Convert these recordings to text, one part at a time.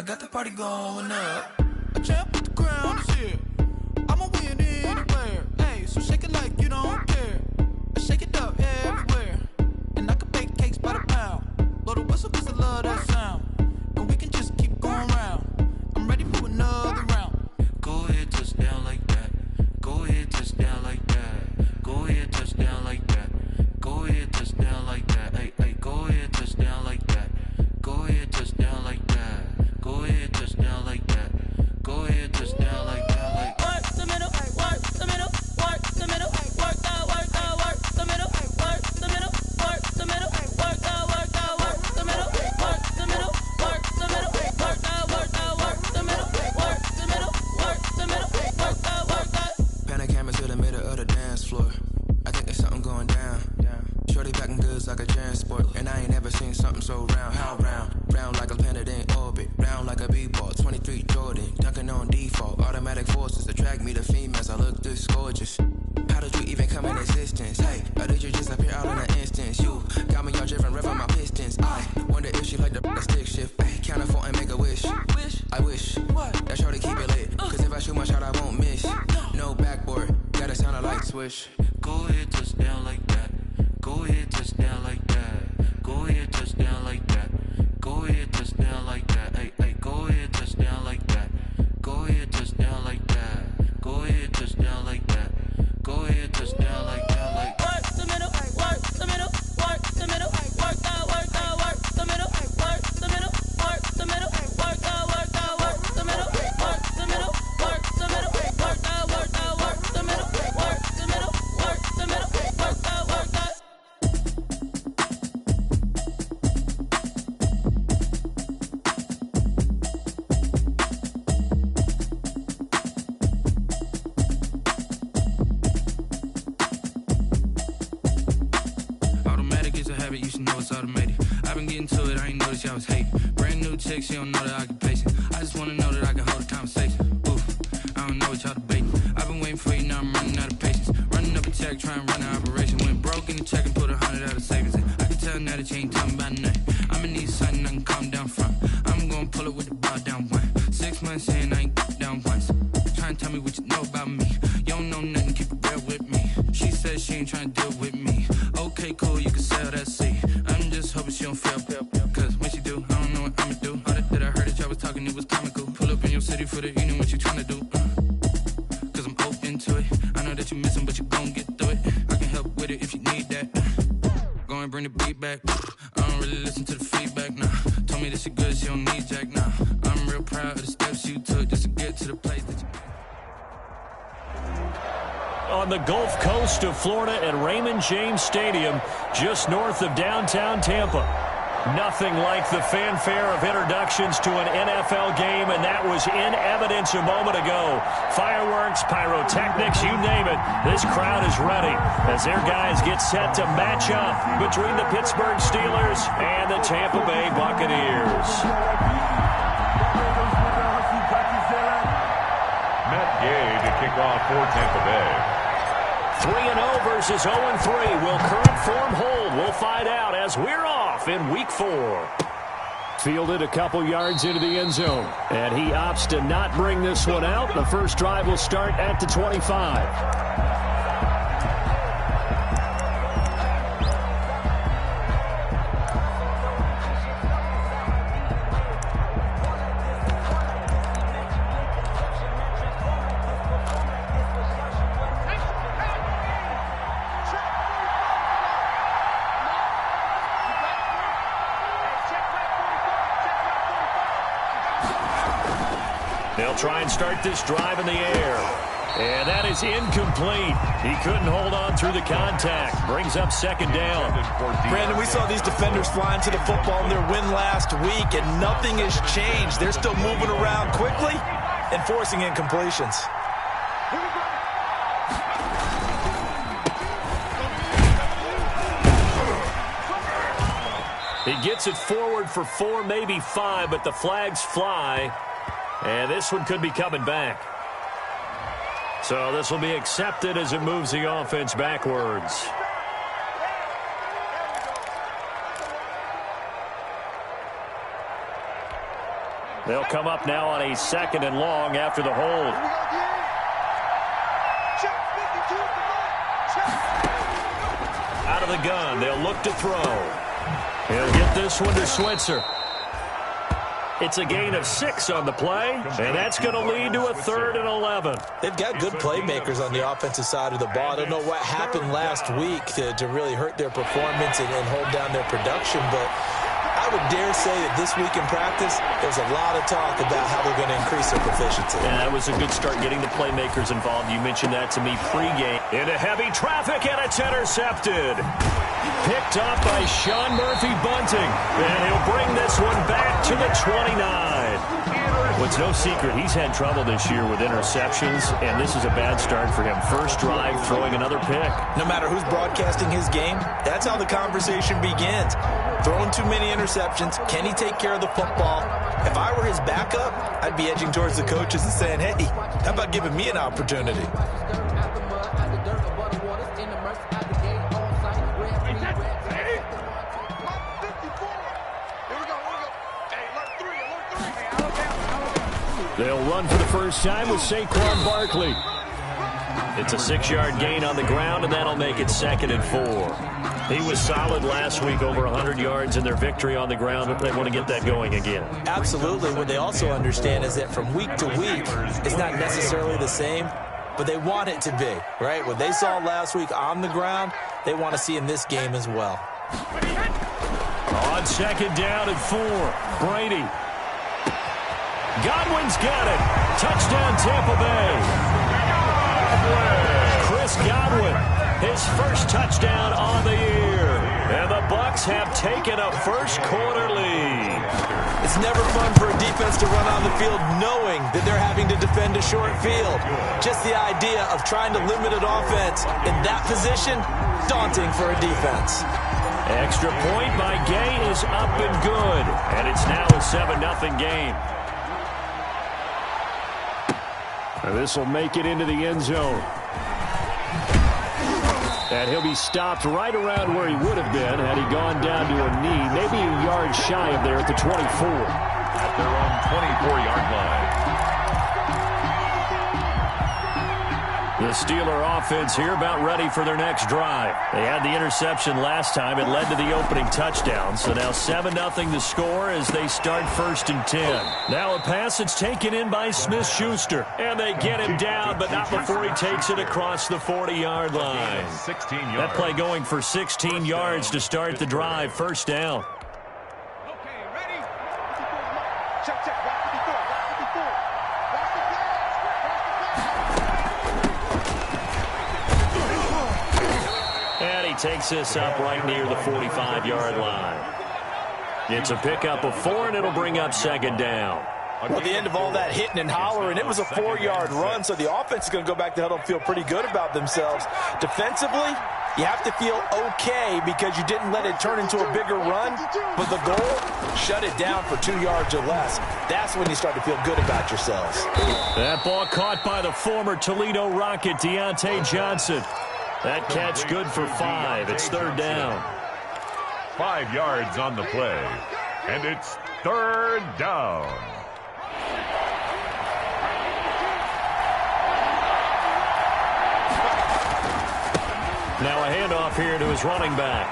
got the party going up. A champ with the crown is here. I'ma win anywhere. Hey, so shake it like you don't care. Shake it up everywhere. And I can bake cakes by the pound. Blow the whistle cause I love that sound. And we can just keep going round. I'm ready for another round. Go ahead, touch down like that. Go ahead, touch down like that. Go ahead, touch down like that. Go ahead, touch down like that. Hey, hey, go ahead, touch down like that. Go ahead, touch down like that. Go ahead, touch down like that. Go ahead, touch down like that. Like work the middle, work the middle, work the middle, work that, work the middle, work the middle, work the middle, work that, work the middle, work the middle, work the middle, work that, work the middle, work the middle, work the middle, work that. Pan the camera to the middle of the dance floor. I think there's something going down. Shorty packing goods like a transport, and I ain't never seen something so round. How round? Round like a planet in orbit, round like a b-ball. 23 Jordan, dunking on default. Automatic forces attract me to females. I look this gorgeous. How did you even come in existence? Hey, or did you just appear out in an instance? You got me all driven, revving my pistons. I wonder if she like the stick shift. Ay, count a four and make a wish. I wish that shorty keep it lit. Cause if I shoot my shot, I won't miss. No backboard, gotta sound a light switch. Go ahead, touch down like that. Go ahead, touch down like that. Go ahead, touch down like that. Go ahead, touch down like that. Hey, hey, go ahead, touch down like that. Go ahead, touch down like that. Go ahead, touch down like that. Go ahead, touch down like that. Like work the middle, work the middle, work the middle, work that, work the middle, work the middle, work the middle, work that, work the middle, work the middle, work the middle, work that, work the middle, work the middle, work the middle, work that, work that. You should know it's automated. I've been getting to it, I ain't noticed y'all was hating. Brand new chick, she don't know the occupation. I just wanna know that I can hold a conversation. Oof, I don't know what y'all debating. I've been waiting for you, now I'm running out of patience. Running up a check, trying to run an operation. Went broke in the check and put 100 out of savings in. I can tell now that you ain't talking about nothing. I'ma need something I can calm down from. I'm gonna pull it with the bow down one. 6 months in, I ain't down once. Trying to tell me what you know about me. You don't know nothing, keep it real with me. She says she ain't trying to deal with me. Okay, cool, you can sell that seat. I'm just hoping she don't fail. Cause when she do, I don't know what I'ma do. All that I heard that y'all was talking, it was comical. Pull up in your city for the evening, what you trying to do? Cause I'm open to it. I know that you missing, but you gon' get through it. I can help with it if you need that. Go and bring the beat back. I don't really listen to the feedback, nah. Told me that she good, she don't need Jack, nah. I'm real proud of the steps you took just to get to the place that you... On the Gulf Coast of Florida at Raymond James Stadium, just north of downtown Tampa. Nothing like the fanfare of introductions to an NFL game, and that was in evidence a moment ago. Fireworks, pyrotechnics, you name it. This crowd is ready as their guys get set to match up between the Pittsburgh Steelers and the Tampa Bay Buccaneers. Matt Gay to kick off for Tampa Bay. 3-0 versus 0-3. Will current form hold? We'll find out as we're off in Week 4. Fielded a couple yards into the end zone, and he opts to not bring this one out. The first drive will start at the 25. They'll try and start this drive in the air. And that is incomplete. He couldn't hold on through the contact. Brings up second down. Brandon, we saw these defenders flying to the football in their win last week, and nothing has changed. They're still moving around quickly and forcing incompletions. He gets it forward for 4, maybe 5, but the flags fly. And this one could be coming back. So this will be accepted as it moves the offense backwards. They'll come up now on a 2nd and long after the hold. Out of the gun, they'll look to throw. He'll get this one to Switzer. It's a gain of 6 on the play, and that's going to lead to a 3rd and 11. They've got good playmakers on the offensive side of the ball. I don't know what happened last week to really hurt their performance and hold down their production, but I would dare say that this week in practice, there's a lot of talk about how they're going to increase their proficiency. And that was a good start getting the playmakers involved. You mentioned that to me pregame. Into heavy traffic, and it's intercepted. Picked up by Sean Murphy-Bunting, and he'll bring this one back to the 29. Well, it's no secret he's had trouble this year with interceptions, and this is a bad start for him. First drive, throwing another pick. No matter who's broadcasting his game, that's how the conversation begins. Throwing too many interceptions. Can he take care of the football? If I were his backup, I'd be edging towards the coaches and saying, hey, how about giving me an opportunity? They'll run for the first time with Saquon Barkley. It's a 6-yard gain on the ground, and that'll make it 2nd and 4. He was solid last week, over 100 yards in their victory on the ground, but they want to get that going again. Absolutely. What they also understand is that from week to week, it's not necessarily the same, but they want it to be, right? What they saw last week on the ground, they want to see in this game as well. On 2nd down and 4, Brady. Godwin's got it. Touchdown, Tampa Bay. Chris Godwin, his first touchdown on the year. And the Bucs have taken a first-quarter lead. It's never fun for a defense to run on the field knowing that they're having to defend a short field. Just the idea of trying to limit an offense in that position, daunting for a defense. Extra point by Gay is up and good. And it's now a 7-0 game. This will make it into the end zone. And he'll be stopped right around where he would have been had he gone down to a knee, maybe a yard shy of there at the 24. At their own 24-yard line. The Steeler offense here about ready for their next drive. They had the interception last time. It led to the opening touchdown. So now 7-0 the score as they start 1st and 10. Now a pass that's taken in by Smith-Schuster. And they get him down, but not before he takes it across the 40-yard line. 16 yards. That play going for 16 yards to start the drive. 1st down. Okay, ready? Check. Watch the before. Watch the play. And he takes this up right near the 45-yard line. It's a pickup of 4, and it'll bring up 2nd down. Well, at the end of all that hitting and hollering, it was a 4-yard run, so the offense is going to go back to huddle and feel pretty good about themselves. Defensively, you have to feel okay because you didn't let it turn into a bigger run, but the goal, shut it down for 2 yards or less. That's when you start to feel good about yourselves. That ball caught by the former Toledo Rocket, Deontay Johnson. That catch good for 5. It's 3rd down. 5 yards on the play, and it's 3rd down. Now a handoff here to his running back.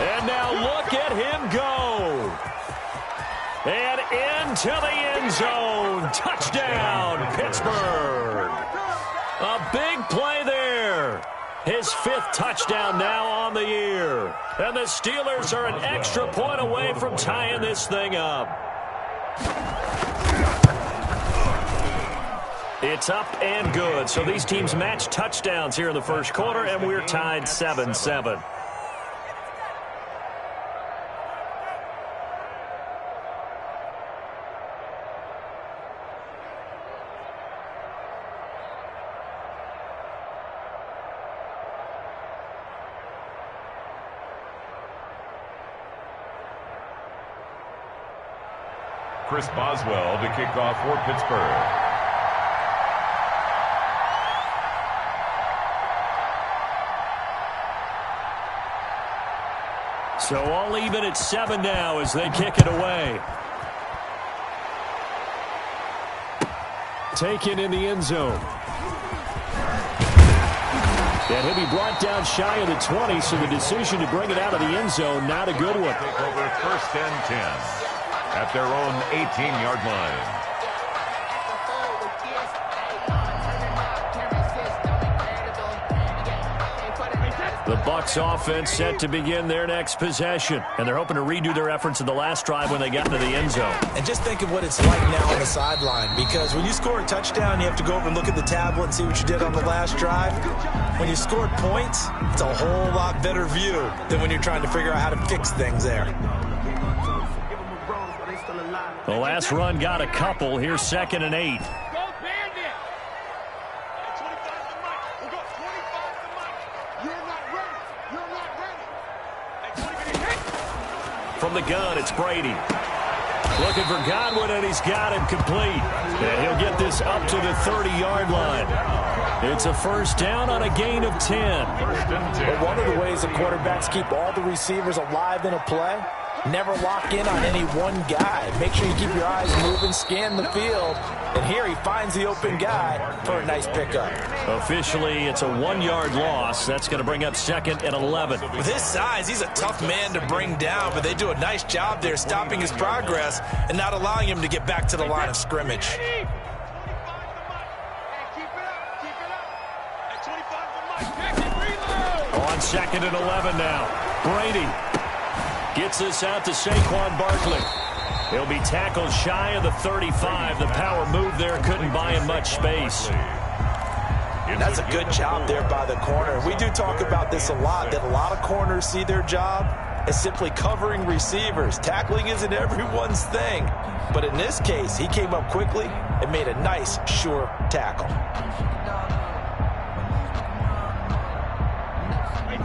And now look at him go. And into the end zone. Touchdown, Pittsburgh. A big play there. His 5th touchdown now on the year. And the Steelers are an extra point away from tying this thing up. It's up and good. So these teams match touchdowns here in the first quarter, and we're tied 7-7. Chris Boswell to kick off for Pittsburgh. So all even at 7 now as they kick it away. taken in the end zone. And he'll be brought down shy of the 20, so the decision to bring it out of the end zone, not a good one. Take over 1st and 10 at their own 18-yard line. The Bucs offense set to begin their next possession, and they're hoping to redo their efforts in the last drive when they got into the end zone. And just think of what it's like now on the sideline, because when you score a touchdown, you have to go over and look at the tablet and see what you did on the last drive. When you scored points, it's a whole lot better view than when you're trying to figure out how to fix things there. The last run got a couple. Here's 2nd and 8. From the gun, it's Brady. Looking for Godwin, and he's got him complete. And he'll get this up to the 30-yard line. It's a 1st down on a gain of 10. But one of the ways the quarterbacks keep all the receivers alive in a play, never lock in on any one guy. Make sure you keep your eyes moving, scan the field. And here he finds the open guy for a nice pickup. Officially, it's a 1-yard loss. That's going to bring up 2nd and 11. With his size, he's a tough man to bring down, but they do a nice job there stopping his progress and not allowing him to get back to the line of scrimmage. On 2nd and 11 now. Brady gets this out to Saquon Barkley. He'll be tackled shy of the 35. The power move there couldn't buy him much space. That's a good job there by the corner. We do talk about this a lot, that a lot of corners see their job as simply covering receivers. Tackling isn't everyone's thing. But in this case, he came up quickly and made a nice, sure tackle.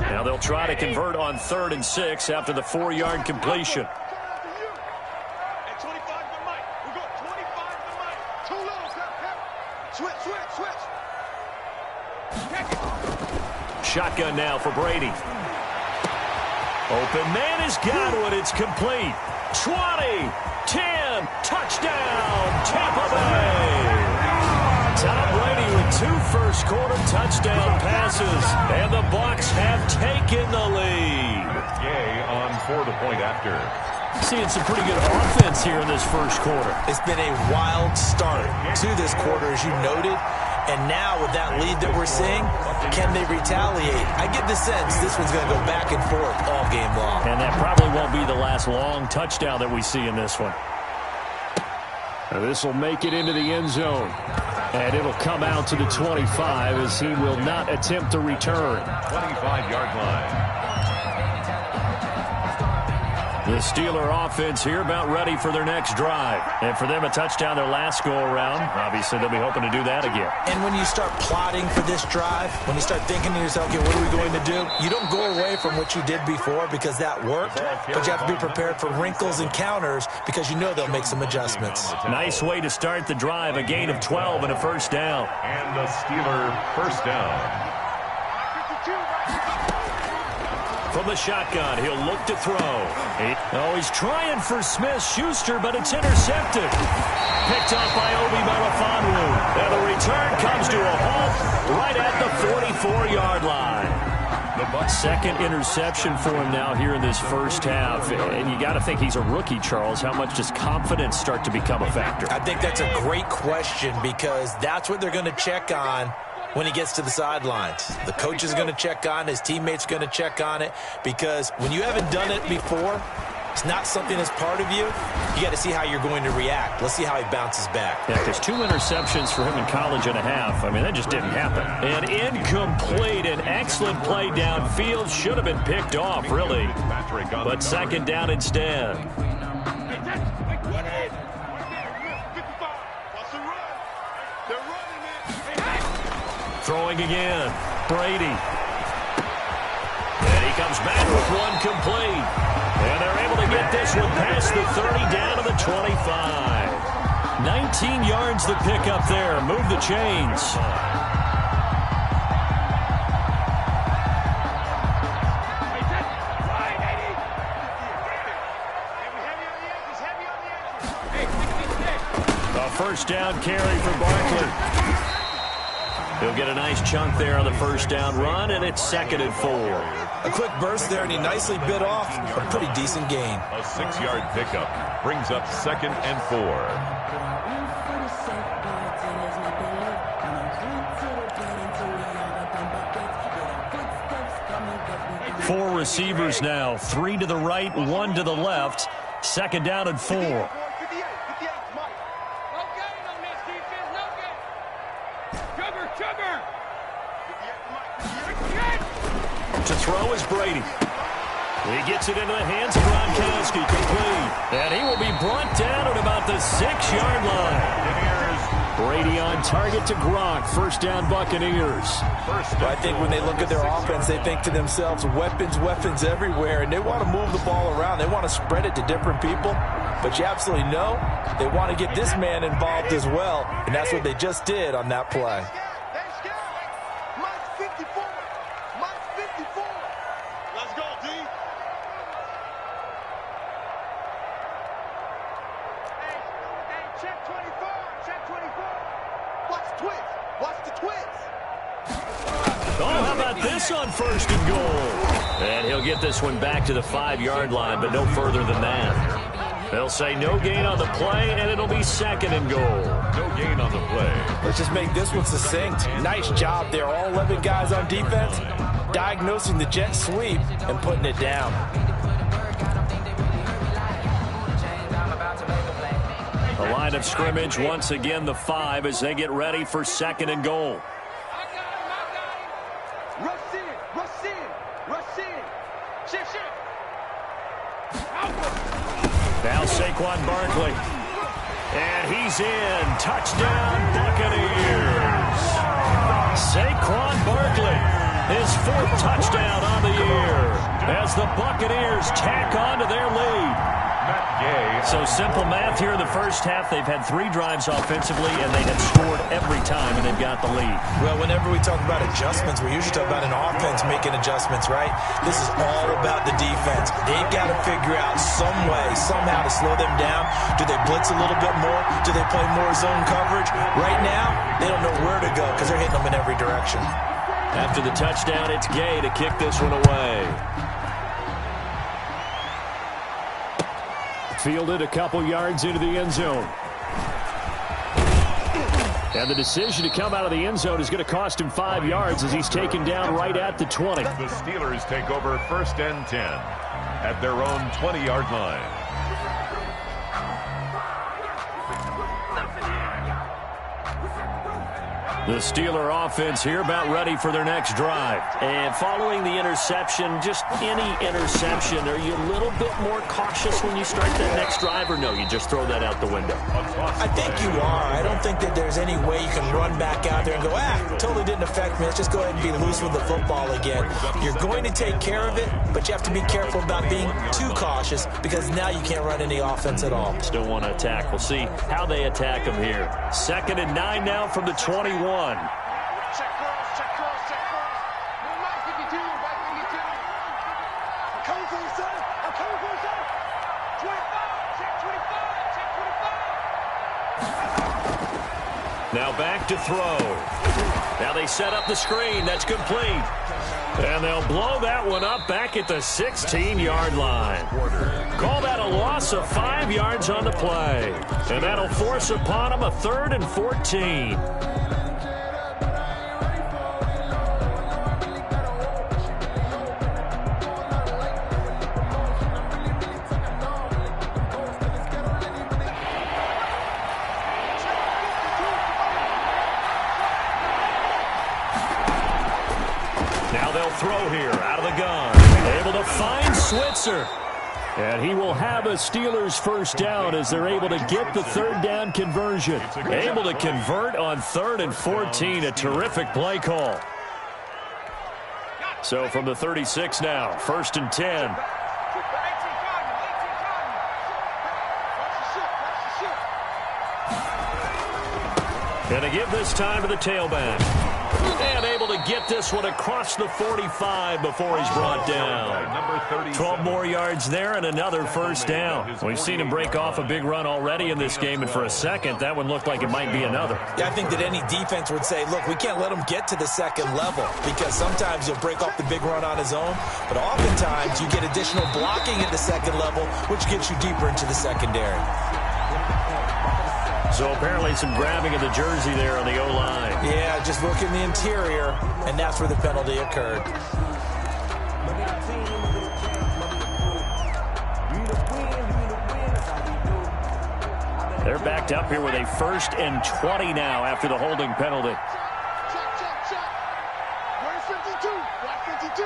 Now they'll try to convert on 3rd and 6 after the 4-yard completion. Shotgun now for Brady. Open man is Godwin. It's complete. 20, 10, touchdown, Tampa Bay. Tom Brady with 2 first-quarter touchdown passes, and the Bucs have taken the lead. Gay on for the point after. Seeing some pretty good offense here in this first quarter. It's been a wild start to this quarter, as you noted. And now with that lead that we're seeing, can they retaliate? I get the sense this one's going to go back and forth all game long. And that probably won't be the last long touchdown that we see in this one. This will make it into the end zone. And it'll come out to the 25 as he will not attempt to return. 25-yard line. The Steeler offense here about ready for their next drive. And for them, a touchdown their last go-around. Obviously, they'll be hoping to do that again. And when you start plotting for this drive, when you start thinking to yourself, okay, what are we going to do? You don't go away from what you did before because that worked, but you have to be prepared for wrinkles and counters because you know they'll make some adjustments. Nice way to start the drive, a gain of 12 and a 1st down. And the Steeler 1st down. From the shotgun, he'll look to throw. He's trying for Smith-Schuster, but it's intercepted. Picked up by Obi Melifonwu. And the return comes to a halt right at the 44-yard line. The Bucs' 2nd interception for him now here in this first half. And you got to think he's a rookie, Charles. How much does confidence start to become a factor? I think that's a great question because that's what they're going to check on when he gets to the sidelines. The coach is going to check on it. His teammates are going to check on it because when you haven't done it before, it's not something that's part of you. You got to see how you're going to react. Let's see how he bounces back. Yeah, because 2 interceptions for him in college and a half. I mean, that just didn't happen. An incomplete, an excellent play downfield. Should have been picked off, really. But 2nd down instead. Throwing again. Brady. And he comes back with one complete. And they're able to get this one past the 30 down to the 25. 19 yards to pick up there. Move the chains. A first down carry for Barkley. He'll get a nice chunk there on the first down run, and it's 2nd and 4. A quick burst there, and he nicely bit off a pretty decent gain. A 6-yard pickup brings up 2nd and 4. 4 receivers now, 3 to the right, 1 to the left. 2nd down and 4. To throw is Brady. He gets it into the hands of Gronkowski, complete. And he will be brought down at about the 6-yard line. Brady on target to Gronk. First down, Buccaneers. I think when they look at their offense, they think to themselves, weapons, weapons everywhere, and they want to move the ball around. They want to spread it to different people, but you absolutely know they want to get this man involved as well, and that's what they just did on that play. Let's go, D. Hey, check 24. Check 24. Watch the twist. Watch the twist. Oh, how about this on 1st and goal? And he'll get this one back to the 5-yard line, but no further than that. They'll say no gain on the play, and it'll be 2nd and goal. No gain on the play. Let's just make this one succinct. Nice job there. All 11 guys on defense diagnosing the jet sweep and putting it down. The line of scrimmage, once again, the 5 as they get ready for 2nd and goal. Rush in. Rush in. Rush in. Shift. Now Saquon Barkley. And he's in. Touchdown, Buccaneers. Saquon Barkley. His 4th touchdown on the year as the Buccaneers tack on to their lead. So simple math here in the first half. They've had 3 drives offensively, and they have scored every time, and they've got the lead. Well, whenever we talk about adjustments, we usually talk about an offense making adjustments, right? This is all about the defense. They've got to figure out some way, somehow to slow them down. Do they blitz a little bit more? Do they play more zone coverage? Right now, they don't know where to go because they're hitting them in every direction. After the touchdown, it's Gay to kick this one away. Fielded a couple yards into the end zone. And the decision to come out of the end zone is going to cost him 5 yards as he's taken down right at the 20. The Steelers take over 1st and 10 at their own 20-yard line. The Steeler offense here about ready for their next drive. And following the interception, just any interception, are you a little bit more cautious when you start that next drive, or no, you just throw that out the window? I think you are. I don't think that there's any way you can run back out there and go, totally didn't affect me. Let's just go ahead and be loose with the football again. You're going to take care of it, but you have to be careful about being too cautious because now you can't run any offense at all. Still want to attack. We'll see how they attack them here. 2nd and 9 now from the 21. Check cross. White 52. I'm coming for you, son. 25. Check 25. Now back to throw. Now they set up the screen. That's complete. And they'll blow that one up back at the 16-yard line. Call that a loss of 5 yards on the play. And that'll force upon them a 3rd and 14. Now they'll throw here out of the gun. Able to find Switzer. And he will have a Steelers first down as they're able to get the 3rd down conversion. Able to convert on 3rd and 14. A terrific play call. So from the 36 now, 1st and 10. And to give this time to the tailback. And able able to get this one across the 45 before he's brought down. 12 more yards there and another first down. We've seen him break off a big run already in this game, and for a second, that one looked like it might be another. Yeah, I think that any defense would say, look, we can't let him get to the second level, because sometimes he'll break off the big run on his own, but oftentimes you get additional blocking at the second level, which gets you deeper into the secondary. So apparently some grabbing of the jersey there on the O-line. Yeah, just look in the interior, and that's where the penalty occurred. They're backed up here with a 1st and 20 now after the holding penalty. Check. Where's 52? Where's 52?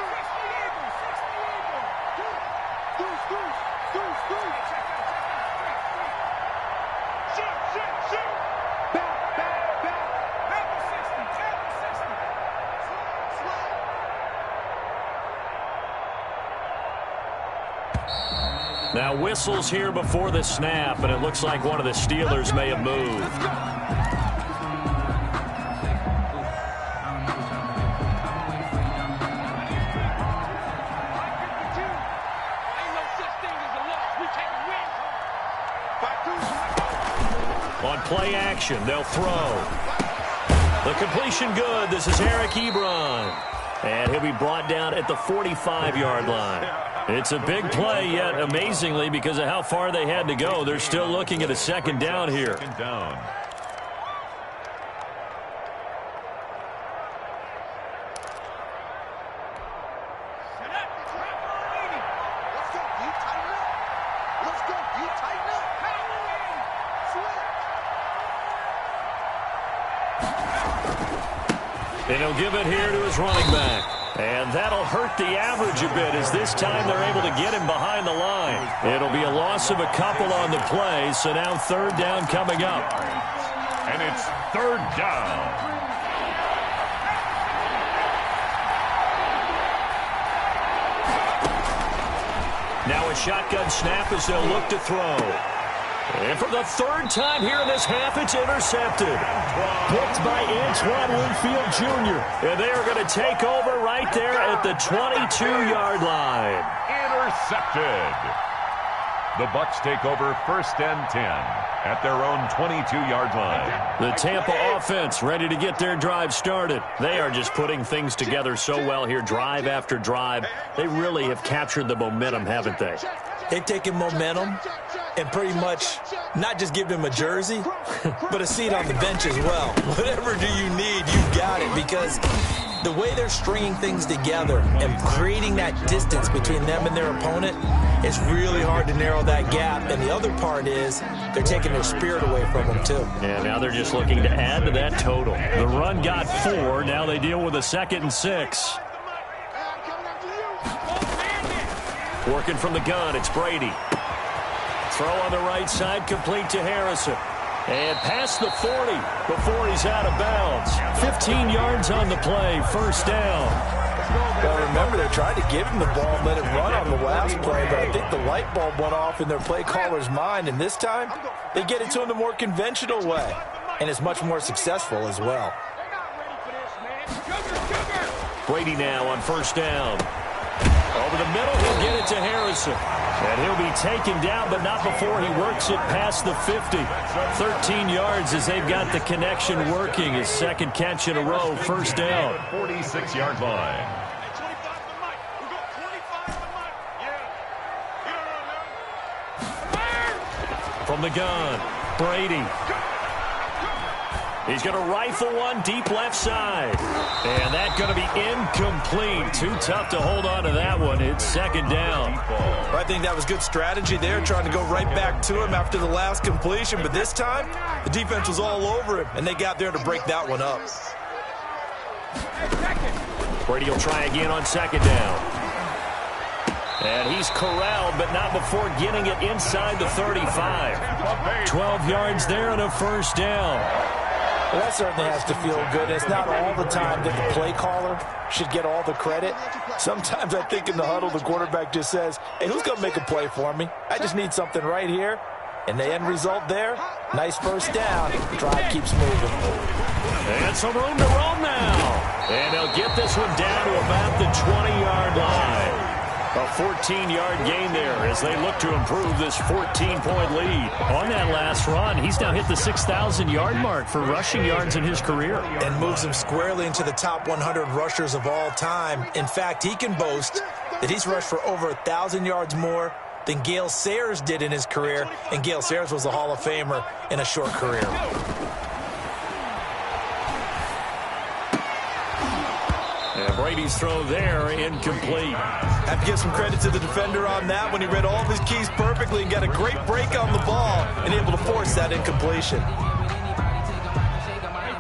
Now whistles here before the snap, and it looks like one of the Steelers may have moved. On play action, they'll throw. The completion good. This is Eric Ebron. And he'll be brought down at the 45-yard line. It's a big play, yet amazingly, because of how far they had to go, they're still looking at a second down here. Second down. And he'll give it here to his running back. And that'll hurt the average a bit, as this time they're able to get him behind the line. It'll be a loss of a couple on the play, so now 3rd down coming up. And it's 3rd down. Now a shotgun snap as they'll look to throw. And for the 3rd time here in this half, it's intercepted. Picked by Antoine Winfield Jr. And they are going to take over right there at the 22-yard line. Intercepted. The Bucs take over 1st and 10 at their own 22-yard line. The Tampa offense ready to get their drive started. They are just putting things together so well here, drive after drive. They really have captured the momentum, haven't they? They've taken momentum and pretty much not just give him a jersey, but a seat on the bench as well. Whatever do you need, you've got it, because the way they're stringing things together and creating that distance between them and their opponent, it's really hard to narrow that gap. And the other part is they're taking their spirit away from them, too. And now they're just looking to add to that total. The run got 4. Now they deal with a 2nd and 6. Working from the gun, it's Brady. Throw on the right side, complete to Harrison. And past the 40 before he's out of bounds. 15 yards on the play, 1st down. Well, remember, they tried to give him the ball and let him run on the last play, but I think the light bulb went off in their play caller's mind, and this time they get it to him the more conventional way, and it's much more successful as well. Brady now on 1st down. Over the middle, he'll get it to Harrison. And he'll be taken down, but not before he works it past the 50. 13 yards as they've got the connection working. His 2nd catch in a row, 1st down. 46-yard line. From the gun, Brady. He's going to rifle one deep left side. And that's going to be incomplete. Too tough to hold on to that one. It's 2nd down. I think that was good strategy there, trying to go right back to him after the last completion. But this time, the defense was all over him, and they got there to break that one up. Brady will try again on 2nd down. And he's corralled, but not before getting it inside the 35. 12 yards there and a 1st down. Well, that certainly has to feel good. It's not all the time that the play caller should get all the credit. Sometimes I think in the huddle, the quarterback just says, hey, who's going to make a play for me? I just need something right here. And the end result there, nice 1st down. Drive keeps moving. And some room to roam now. And they'll get this one down to about the 20-yard line. A 14-yard gain there as they look to improve this 14-point lead. On that last run, he's now hit the 6,000-yard mark for rushing yards in his career. And moves him squarely into the top 100 rushers of all time. In fact, he can boast that he's rushed for over 1,000 yards more than Gale Sayers did in his career. And Gale Sayers was a Hall of Famer in a short career. And Brady's throw there, incomplete. Have to give some credit to the defender on that when he read all of his keys perfectly and got a great break on the ball and able to force that incompletion.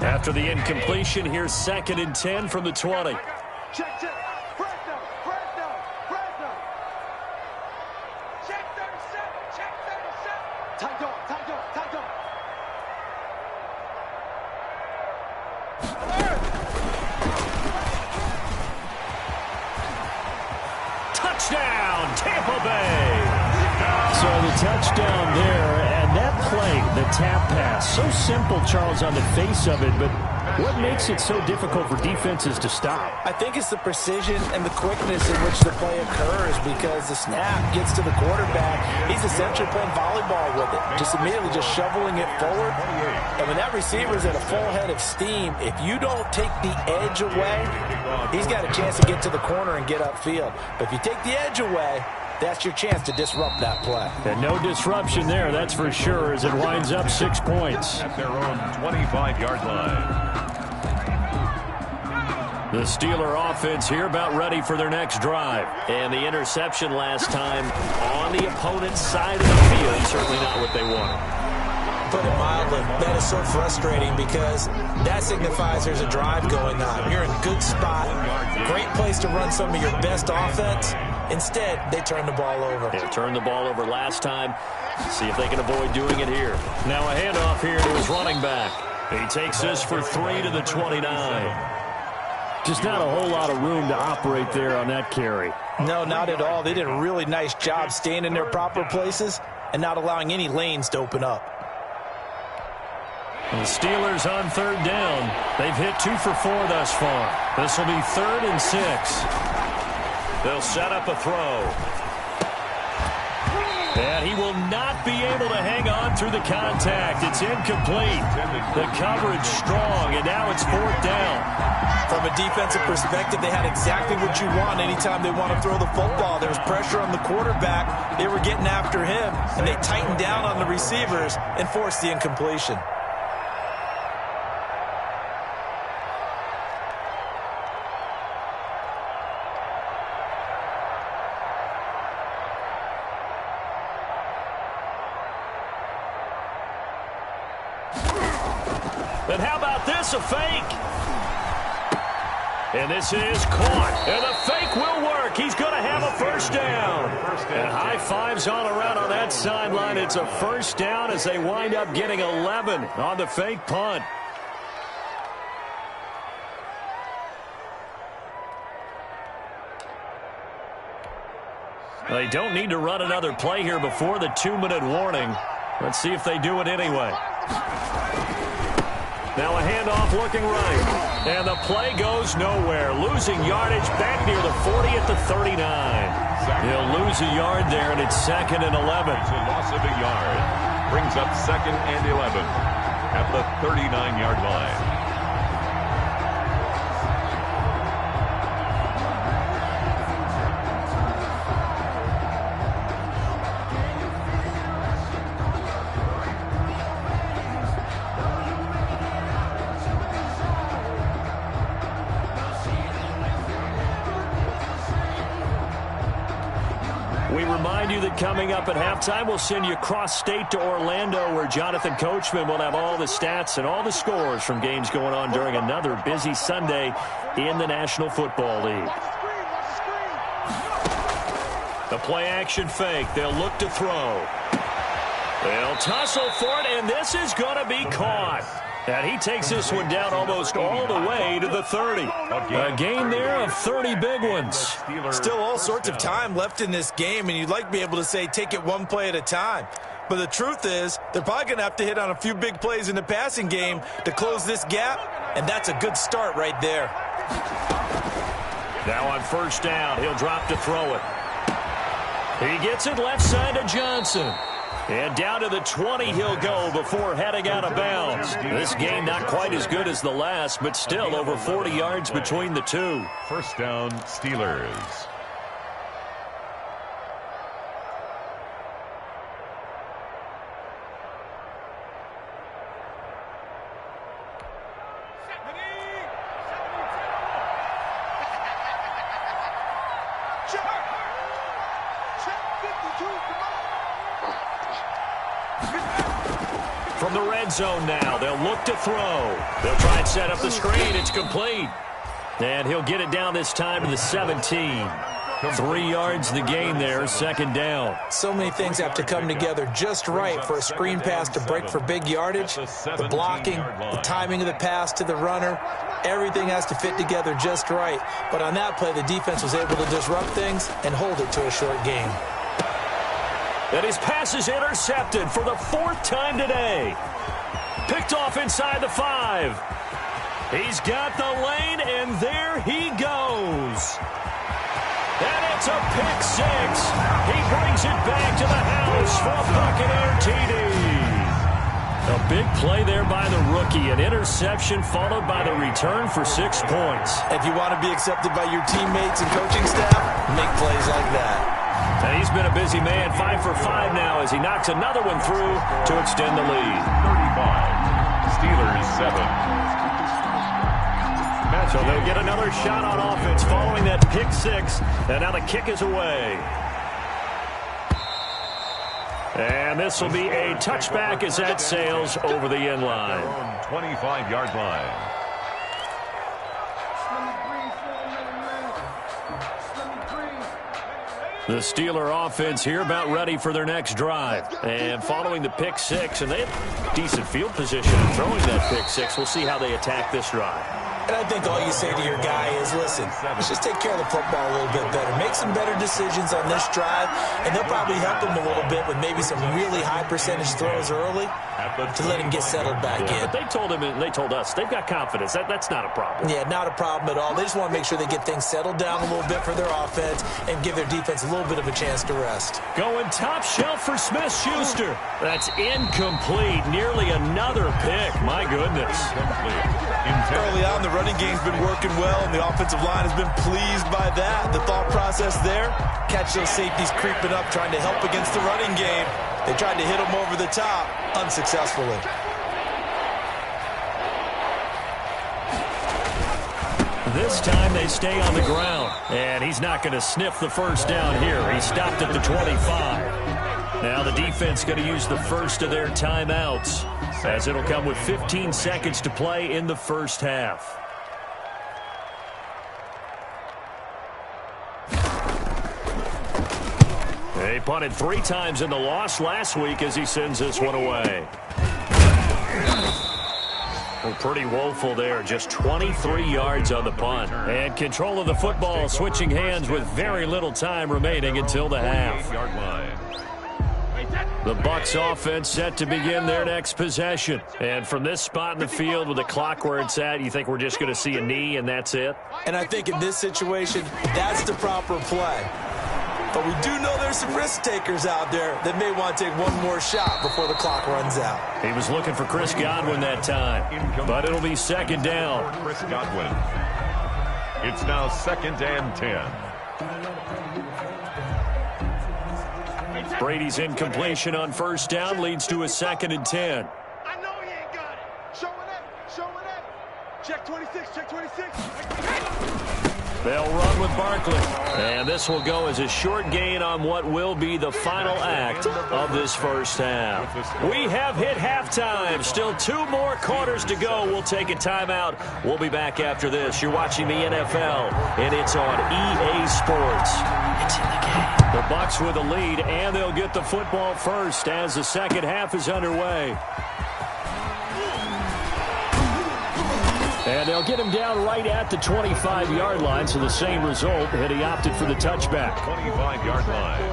After the incompletion, here's 2nd and 10 from the 20. Check. Fresno. Check 37. Tight dog. Touchdown, Tampa Bay. So the touchdown there, and that play, the tap pass, so simple, Charles, on the face of it, but what makes it so difficult for defenses to stop? I think it's the precision and the quickness in which the play occurs because the snap gets to the quarterback. He's essentially playing volleyball with it, just immediately just shoveling it forward. And when that receiver's at a full head of steam, if you don't take the edge away, he's got a chance to get to the corner and get upfield. But if you take the edge away, that's your chance to disrupt that play. And no disruption there, that's for sure, as it winds up 6 points. At their own 25-yard line. The Steeler offense here about ready for their next drive. And the interception last time on the opponent's side of the field, certainly not what they wanted. Put it mildly, that is so frustrating because that signifies there's a drive going on. You're in a good spot, great place to run some of your best offense. Instead, they turn the ball over. They turned the ball over last time. See if they can avoid doing it here. Now a handoff here to his running back. He takes this for 3 to the 29. Just not a whole lot of room to operate there on that carry. No, not at all. They did a really nice job staying in their proper places and not allowing any lanes to open up. The Steelers on 3rd down. They've hit 2 for 4 thus far. This will be 3rd and 6. They'll set up a throw. And he will not be able to hang on through the contact. It's incomplete. The coverage strong, and now it's 4th down. From a defensive perspective, they had exactly what you want anytime they want to throw the football. There was pressure on the quarterback. They were getting after him, and they tightened down on the receivers and forced the incompletion. And how about this, a fake? And this is caught. And the fake will work. He's going to have a first down. And high fives all around on that sideline. It's a first down as they wind up getting 11 on the fake punt. They don't need to run another play here before the 2-minute warning. Let's see if they do it anyway. Now a handoff looking right. And the play goes nowhere. Losing yardage back near the 40 at the 39. He'll lose a yard there, and it's 2nd and 11. It's a loss of a yard. Brings up 2nd and 11 at the 39-yard line. We remind you that coming up at halftime, we'll send you cross-state to Orlando, where Jonathan Coachman will have all the stats and all the scores from games going on during another busy Sunday in the National Football League. The play-action fake. They'll look to throw. They'll tussle for it, and this is going to be caught. And he takes this one down almost all the way to the 30. A gain there of 30 big ones. Still all sorts of time left in this game, and you'd like to be able to say take it one play at a time. But the truth is, they're probably going to have to hit on a few big plays in the passing game to close this gap, and that's a good start right there. Now on first down, he'll drop to throw it. He gets it left side to Johnson. And down to the 20 he'll go before heading out of bounds. This game not quite as good as the last, but still over 40 yards between the two. First down, Steelers. From the red zone now, they'll look to throw. They'll try and set up the screen. It's complete. And he'll get it down this time to the 17. 3 yards the gain there, second down. So many things have to come together just right for a screen pass to break for big yardage. The blocking, the timing of the pass to the runner, everything has to fit together just right. But on that play, the defense was able to disrupt things and hold it to a short game. And his pass is intercepted for the 4th time today. Picked off inside the 5. He's got the lane, and there he goes. And it's a pick 6. He brings it back to the house for a Buccaneer TD. A big play there by the rookie. An interception followed by the return for 6 points. If you want to be accepted by your teammates and coaching staff, make plays like that. And he's been a busy man, 5 for 5 now as he knocks another one through to extend the lead. 35, Steelers 7. So they'll get another shot on offense following that pick 6, and now the kick is away. And this will be a touchback as that sails over the end line. 25-yard line. The Steeler offense here about ready for their next drive. And following the pick 6, and they have decent field position in throwing that pick 6. We'll see how they attack this drive. And I think all you say to your guy is, listen, let's just take care of the football a little bit better. Make some better decisions on this drive, and they'll probably help him a little bit with maybe some really high percentage throws early to let him get settled back in. But they told him, and they told us, they've got confidence. That's not a problem. Yeah, not a problem at all. They just want to make sure they get things settled down a little bit for their offense and give their defense a little bit of a chance to rest. Going top shelf for Smith-Schuster. That's incomplete. Nearly another pick. My goodness. Early on, the running game's been working well, and the offensive line has been pleased by that. The thought process there, catch those safeties creeping up, trying to help against the running game. They tried to hit them over the top, unsuccessfully. This time they stay on the ground, and he's not going to sniff the first down here. He stopped at the 25. Now the defense going to use the first of their timeouts, as it'll come with 15 seconds to play in the first half. They punted 3 times in the loss last week as he sends this one away. Well, pretty woeful there. Just 23 yards on the punt. And control of the football switching hands with very little time remaining until the half. The Bucs offense set to begin their next possession. And from this spot in the field with the clock where it's at, you think we're just going to see a knee and that's it? And I think in this situation, that's the proper play. But we do know there's some risk takers out there that may want to take one more shot before the clock runs out. He was looking for Chris Godwin that time, but it'll be second down. Chris Godwin. It's now 2nd and 10. Brady's incompletion on first down leads to a 2nd and 10. I know he ain't got it. Showing up. Check 26, check 26. They'll run with Barkley. And this will go as a short gain on what will be the final act of this first half. We have hit halftime. Still 2 more quarters to go. We'll take a timeout. We'll be back after this. You're watching the NFL, and it's on EA Sports. It's in the game. The Bucs with a lead, and they'll get the football first as the second half is underway. And they'll get him down right at the 25-yard line, so the same result, and he opted for the touchback. 25-yard line.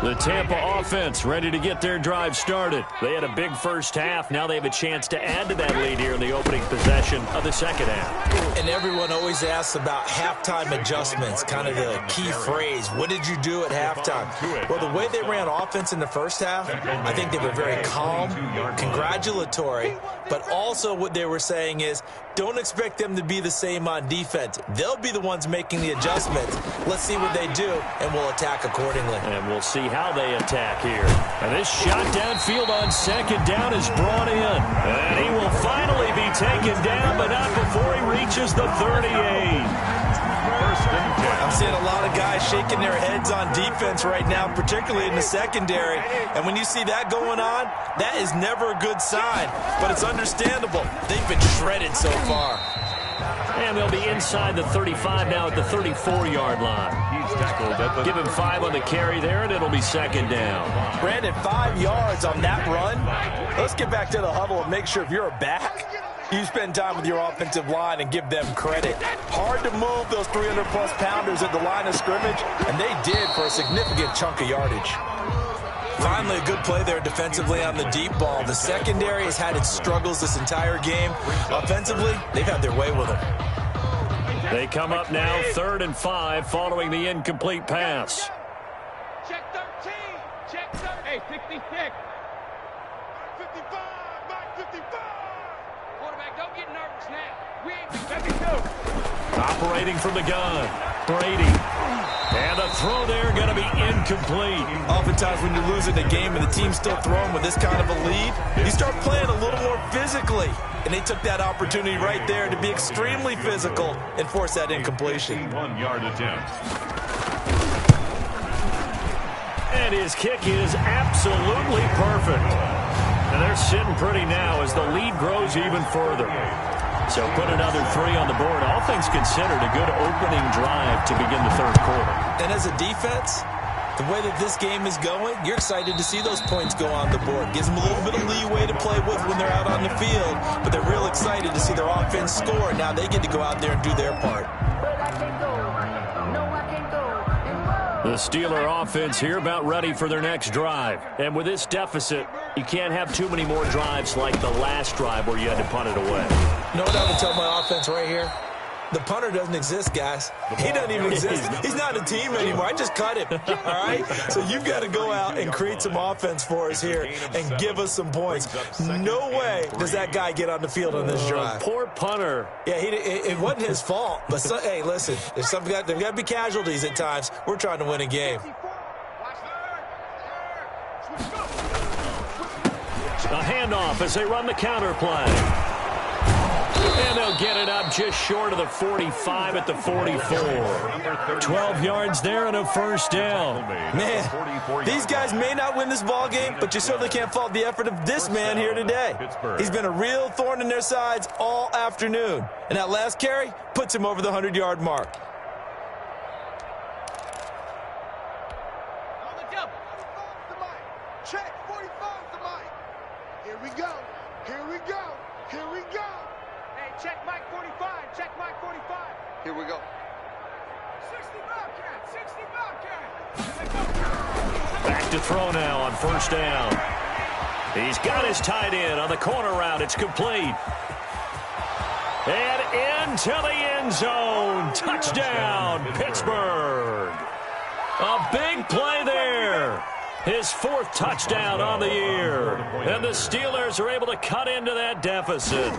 The Tampa offense ready to get their drive started. They had a big first half. Now they have a chance to add to that lead here in the opening possession of the second half. And everyone always asks about halftime adjustments, kind of the key phrase. What did you do at halftime? Well, the way they ran offense in the first half, I think they were very calm, congratulatory, but also what they were saying is don't expect them to be the same on defense. They'll be the ones making the adjustments. Let's see what they do, and we'll attack accordingly. And we'll see how they attack here. And this shot downfield on second down is brought in. And he will finally be taken down, but not before he reaches the 38. I'm seeing a lot of guys shaking their heads on defense right now, particularly in the secondary. And when you see that going on, that is never a good sign. But it's understandable. They've been shredded so far. And they'll be inside the 35 now at the 34-yard line. Give him 5 on the carry there, and it'll be second down. Brandon, 5 yards on that run. Let's get back to the huddle and make sure if you're a back, you spend time with your offensive line and give them credit. Hard to move those 300-plus pounders at the line of scrimmage, and they did for a significant chunk of yardage. Finally, a good play there defensively on the deep ball. The secondary has had its struggles this entire game. Offensively, they've had their way with them. They come up now 3rd and 5 following the incomplete pass. Check 13. Check 13. Hey, 66. 55. Back 55. Quarterback, don't get nervous now. We ain't 72. Operating from the gun. Brady. And the throw there going to be incomplete. Oftentimes when you're losing a game and the team's still throwing with this kind of a lead, you start playing a little more physically. And they took that opportunity right there to be extremely physical and force that incompletion. 1-yard attempt. And his kick is absolutely perfect. And they're sitting pretty now as the lead grows even further. So put another 3 on the board. All things considered, a good opening drive to begin the third quarter. And as a defense, the way that this game is going, you're excited to see those points go on the board. Gives them a little bit of leeway to play with when they're out on the field, but they're real excited to see their offense score. Now they get to go out there and do their part. The Steeler offense here about ready for their next drive. And with this deficit, you can't have too many more drives like the last drive where you had to punt it away. You know what I would tell my offense right here? The punter doesn't exist, guys. He doesn't even exist. He's not a team anymore. I just cut him, all right? So you've got to go out and create some offense for us here and give us some points. No way does that guy get on the field on this drive. Poor punter. Yeah, it wasn't his fault. But, hey, listen, there's got to be casualties at times. We're trying to win a game. A handoff as they run the counter play. And they'll get it up just short of the 45 at the 44. 12 yards there and a first down. Man, these guys may not win this ball game, but you certainly can't fault the effort of this man here today. He's been a real thorn in their sides all afternoon. And that last carry puts him over the 100-yard mark. On the double. Check 45 the mic. Here we go. Here we go. Here we go. Hey, check Mike 45. Check Mike 45. Here we go. 60 Bobcat. 60 Bobcat. Back to throw now on first down. He's got his tight end on the corner route. It's complete. And into the end zone. Touchdown, Pittsburgh. A big play there. His 4th touchdown on the year. And the Steelers are able to cut into that deficit.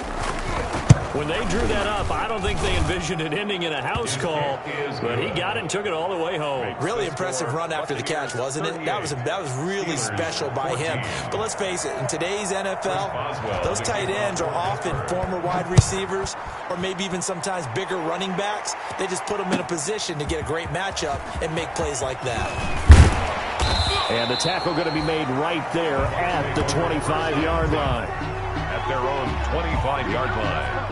When they drew that up, I don't think they envisioned it ending in a house call, but he got it and took it all the way home. Really impressive run after the catch, wasn't it? That was really special by him. But let's face it, in today's NFL, those tight ends are often former wide receivers or maybe even sometimes bigger running backs. They just put them in a position to get a great matchup and make plays like that. And the tackle going to be made right there at the 25-yard line. At their own 25-yard line.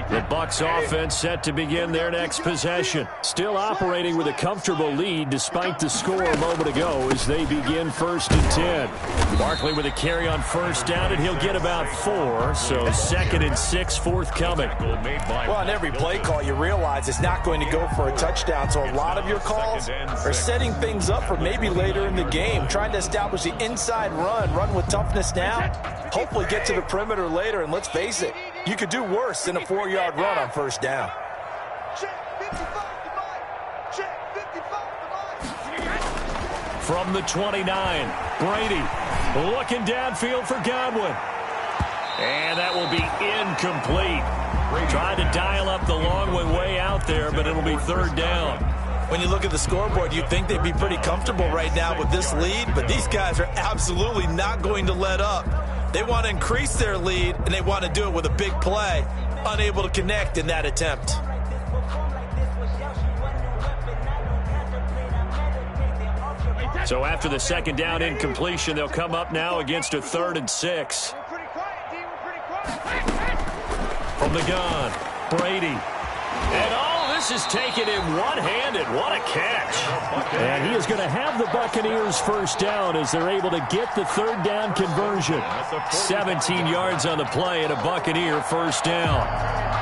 The Bucs offense set to begin their next possession. Still operating with a comfortable lead despite the score a moment ago as they begin 1st and 10. Barkley with a carry on 1st down, and he'll get about 4, so 2nd and 6 forthcoming. Well, on every play call, you realize it's not going to go for a touchdown, so a lot of your calls are setting things up for maybe later in the game, trying to establish the inside run with toughness now, hopefully get to the perimeter later, and let's face it, you could do worse than a 4-yard run on 1st down. From the 29, Brady looking downfield for Godwin. And that will be incomplete. Trying to dial up the long way out there, but it'll be 3rd down. When you look at the scoreboard, you'd think they'd be pretty comfortable right now with this lead, but these guys are absolutely not going to let up. They want to increase their lead, and they want to do it with a big play. Unable to connect in that attempt. So after the 2nd down incompletion, they'll come up now against a 3rd and 6. From the gun, Brady. And this is taken in one-handed. What a catch. And he is going to have the Buccaneers 1st down as they're able to get the 3rd down conversion. 17 yards on the play and a Buccaneer 1st down.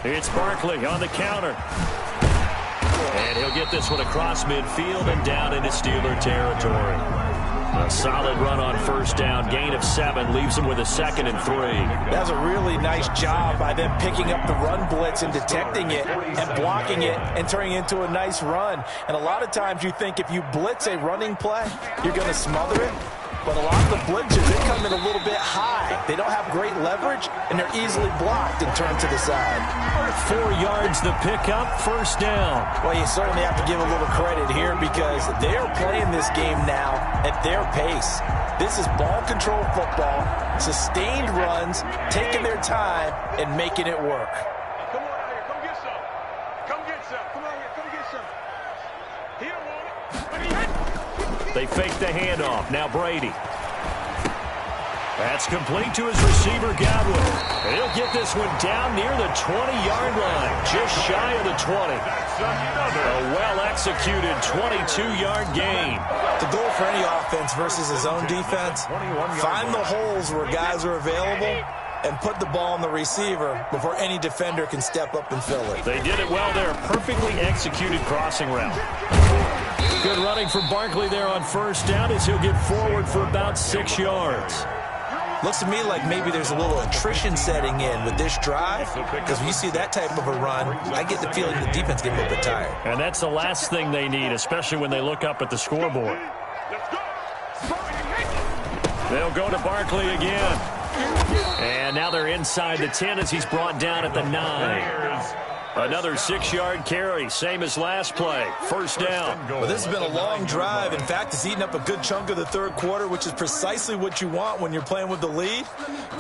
It's Barkley on the counter. And he'll get this one across midfield and down into Steeler territory. A solid run on 1st down. Gain of 7 leaves him with a 2nd and 3. That's a really nice job by them picking up the run blitz and detecting it and blocking it and turning it into a nice run. And a lot of times you think if you blitz a running play, you're going to smother it. But a lot of the blitzers, they come in a little bit high. They don't have great leverage, and they're easily blocked and turned to the side. 4 yards the pickup, 1st down. Well, you certainly have to give a little credit here because they're playing this game now at their pace. This is ball control football, sustained runs, taking their time, and making it work. Come on out here. Come get some. Come get some. Come on here. Come get some. He don't want it. They fake the handoff. Now Brady. That's complete to his receiver, Godwin. He'll get this one down near the 20-yard line, just shy of the 20. A well-executed 22-yard gain. The goal for any offense versus his own defense, find the holes where guys are available and put the ball on the receiver before any defender can step up and fill it. They did it well there. Perfectly executed crossing route. Good running from Barkley there on 1st down as he'll get forward for about 6 yards. Looks to me like maybe there's a little attrition setting in with this drive, because when you see that type of a run, I get the feeling the defense getting a little bit tired. And that's the last thing they need, especially when they look up at the scoreboard. They'll go to Barkley again. And now they're inside the 10 as he's brought down at the 9. Another 6-yard carry, same as last play. 1st down. Well, this has been a long drive. In fact, it's eaten up a good chunk of the 3rd quarter, which is precisely what you want when you're playing with the lead.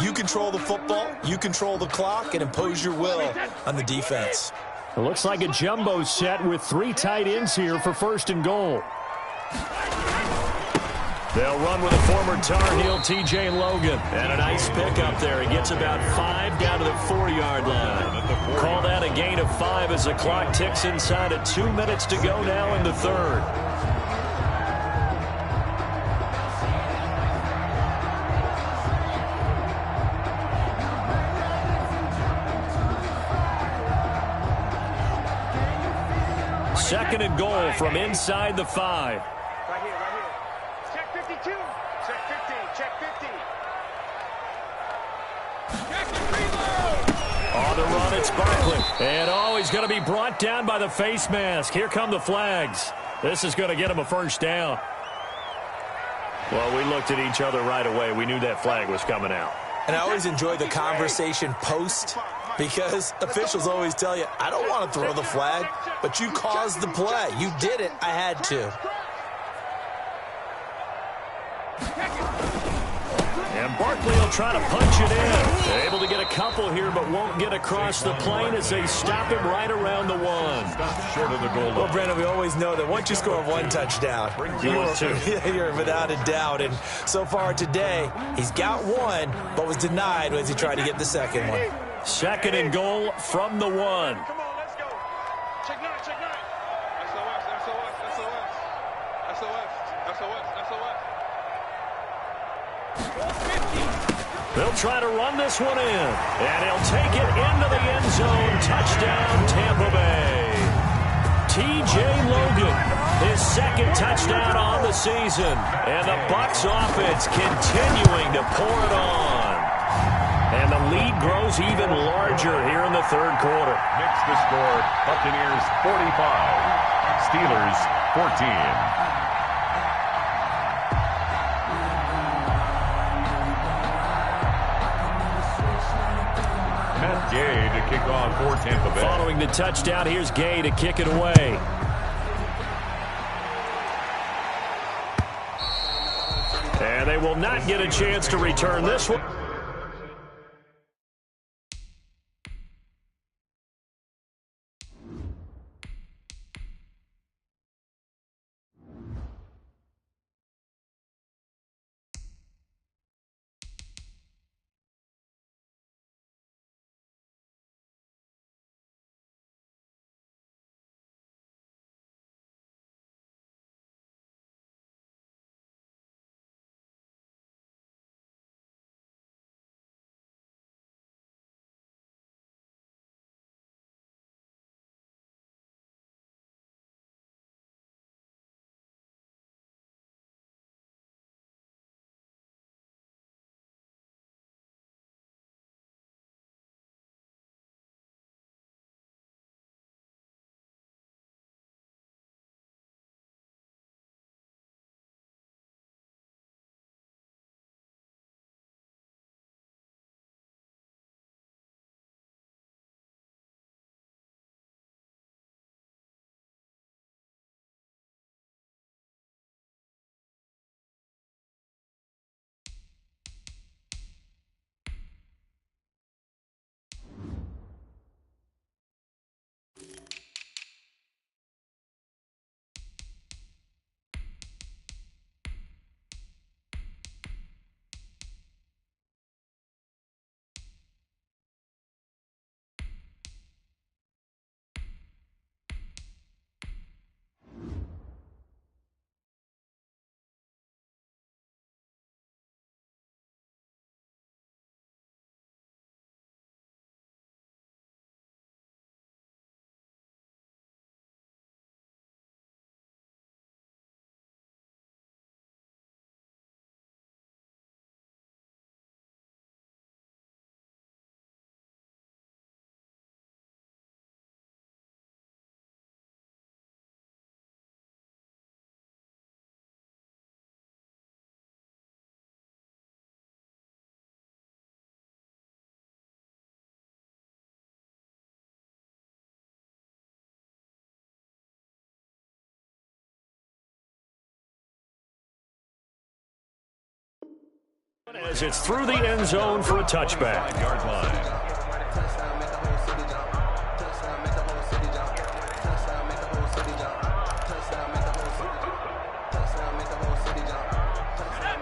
You control the football, you control the clock, and impose your will on the defense. It looks like a jumbo set with 3 tight ends here for 1st and goal. They'll run with a former Tar Heel, T.J. Logan. And a nice pickup there. He gets about 5 down to the 4-yard line. Call that a gain of 5 as the clock ticks inside of 2 minutes to go now in the 3rd. Second and goal from inside the 5. Right here. Check 52. Check 50. Check 50. On the run, it's Barkley. And, he's going to be brought down by the face mask. Here come the flags. This is going to get him a 1st down. Well, we looked at each other right away. We knew that flag was coming out. And I always enjoy the conversation post, because officials always tell you, I don't want to throw the flag, but you caused the play. You did it. I had to. And Barkley will try to punch it in. Able to get a couple here, but won't get across the plane as they stop him right around the one. Short of the goal line. Well, Brandon, we always know that once you score one touchdown, you're without a doubt. And so far today, he's got one, but was denied as he tried to get the second one. Second and goal from the one. Come on, let's go. Check nine, check nine. SOS, SOS, SOS. SOS, SOS, SOS. They'll try to run this one in, and he'll take it into the end zone. Touchdown, Tampa Bay. T.J. Logan, his second touchdown on the season, and the Bucs offense continuing to pour it on. And the lead grows even larger here in the third quarter. Makes the score Buccaneers 45, Steelers 14. Gay to kick off for Tampa Bay. Following the touchdown, here's Gay to kick it away. And they will not get a chance to return this one. As it's through the end zone for a touchback. 5-yard line.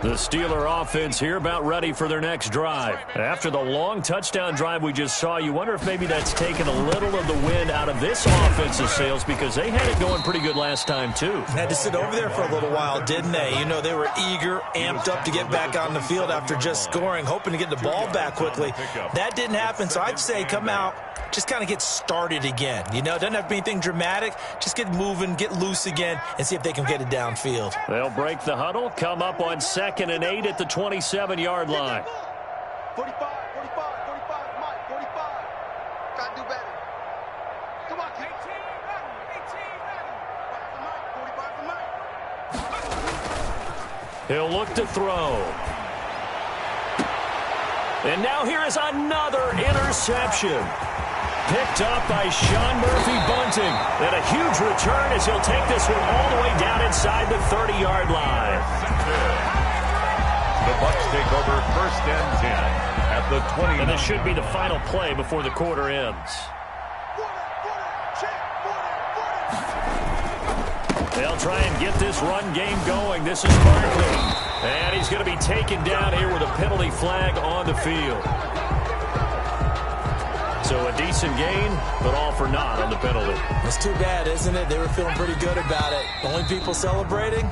The Steeler offense here about ready for their next drive. After the long touchdown drive we just saw, you wonder if maybe that's taken a little of the wind out of this offensive sails because they had it going pretty good last time too. Had to sit over there for a little while, didn't they? You know, they were eager, amped up to get back on the field after just scoring, hoping to get the ball back quickly. That didn't happen, so I'd say come out, just kind of get started again. You know, it doesn't have to be anything dramatic. Just get moving, get loose again, and see if they can get it downfield. They'll break the huddle, come up on 2nd and 8 at the 27-yard line. 45, 45, 45, Mike, 45. Try to do better. Come on, 18, 18, 45 for Mike. He'll look to throw. And now here is another interception. Picked up by Sean Murphy-Bunting. And a huge return as he'll take this one all the way down inside the 30-yard line. The Bucs take over 1st and 10 at the 20. And this should be the final play before the quarter ends. They'll try and get this run game going. This is Barkley. And he's going to be taken down here with a penalty flag on the field. So a decent gain, but all for naught on the penalty. It's too bad, isn't it? They were feeling pretty good about it. The only people celebrating,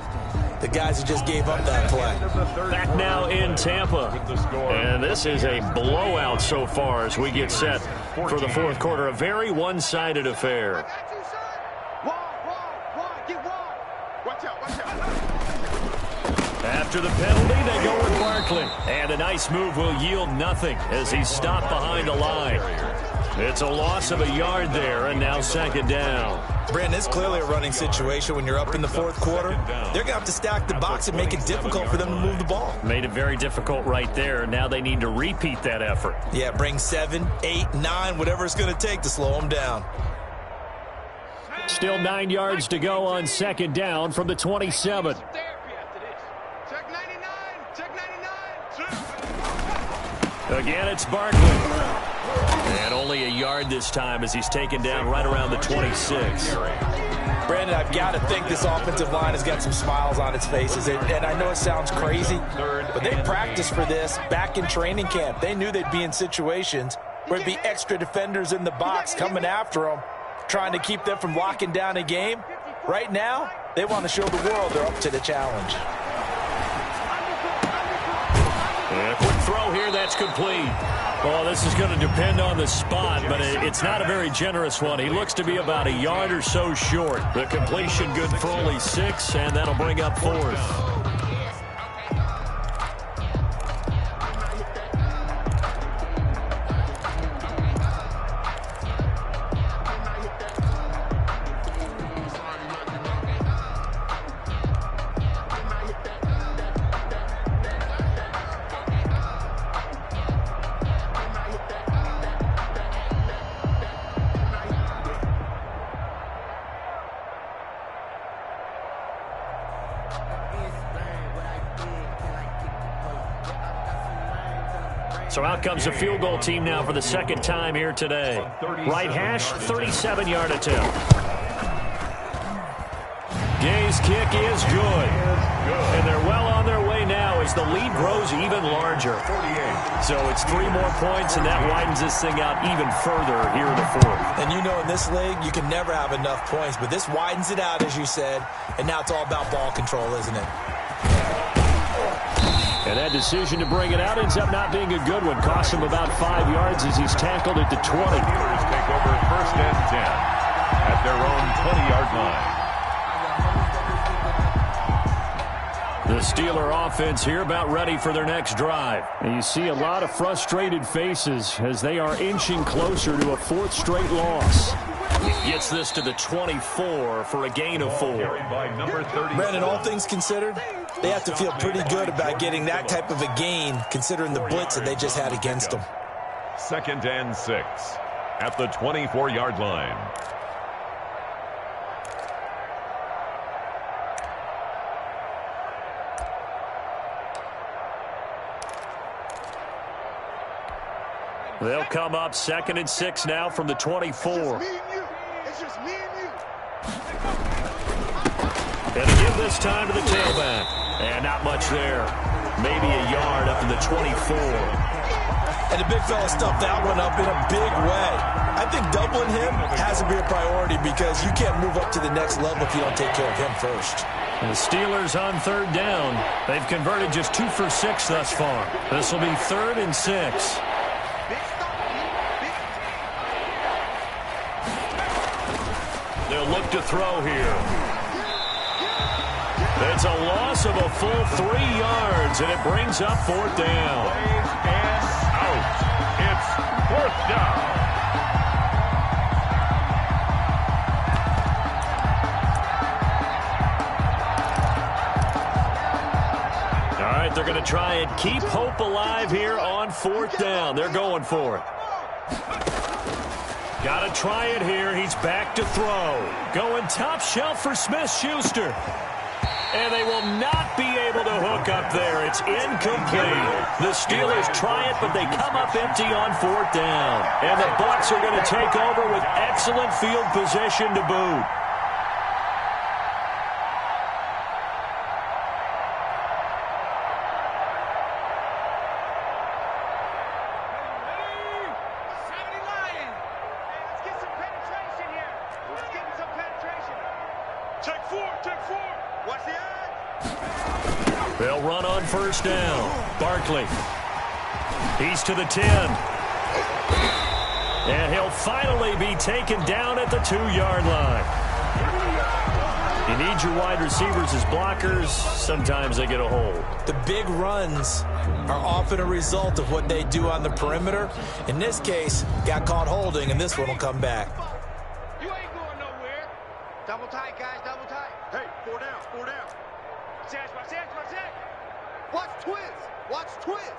the guys who just gave up that play. Back now in Tampa. And this is a blowout so far as we get set for the fourth quarter. A very one-sided affair. After the penalty, they go with Barkley. And a nice move will yield nothing as he's stopped behind the line. It's a loss of a yard there, and now 2nd down. Brandon, it's clearly a running situation when you're up in the fourth quarter. They're going to have to stack the box and make it difficult for them to move the ball. Made it very difficult right there. Now they need to repeat that effort. Yeah, bring 7, 8, 9, whatever it's going to take to slow them down. Still 9 yards to go on 2nd down from the 27. Again, it's Barkley. And only a yard this time as he's taken down right around the 26. Brandon, I've got to think this offensive line has got some smiles on its faces. And I know it sounds crazy, but they practiced for this back in training camp. They knew they'd be in situations where there'd be extra defenders in the box coming after them, trying to keep them from locking down a game. Right now, they want to show the world they're up to the challenge. And a quick throw here, that's complete. Well, this is going to depend on the spot, but it's not a very generous one. He looks to be about a yard or so short. The completion good for only 6, and that'll bring up 4th. So out comes the field goal team now for the 2nd time here today. Right hash, 37-yard attempt. Gay's kick is good. And they're well on their way now as the lead grows even larger. So it's 3 more points, and that widens this thing out even further here in the 4th. And you know in this league, you can never have enough points, but this widens it out, as you said, and now it's all about ball control, isn't it? And that decision to bring it out ends up not being a good one. Costs him about 5 yards as he's tackled at the 20. Buccaneers take over 1st and 10 at their own 20-yard line. The Steeler offense here about ready for their next drive. And you see a lot of frustrated faces as they are inching closer to a 4th straight loss. Gets this to the 24 for a gain of 4. Brandon, all things considered, they have to feel pretty good about getting that type of a gain considering the blitz that they just had against them. 2nd and 6 at the 24-yard line. They'll come up 2nd and 6 now from the 24. It's just me and you. And again this time to the tailback. And not much there. Maybe a yard up to the 24. And the big fella stuffed that one up in a big way. I think doubling him has to be a priority because you can't move up to the next level if you don't take care of him first. And the Steelers on 3rd down. They've converted just 2 for 6 thus far. This will be 3rd and 6. They'll look to throw here. It's a loss of a full 3 yards, and it brings up 4th down. And out. It's 4th down. All right, they're going to try and keep hope alive here on 4th down. They're going for it. Got to try it here. He's back to throw. Going top shelf for Smith-Schuster. And they will not be able to hook up there. It's incomplete. The Steelers try it, but they come up empty on 4th down. And the Bucs are going to take over with excellent field position to boot. They'll run on 1st down. Barkley. He's to the 10. And he'll finally be taken down at the 2-yard line. You need your wide receivers as blockers. Sometimes they get a hold. The big runs are often a result of what they do on the perimeter. In this case, got caught holding, and this one will come back. You ain't going nowhere. Double tight, guys, double tight. Hey, 4 down, 4 down. Watch that. Watch twist. Watch twist.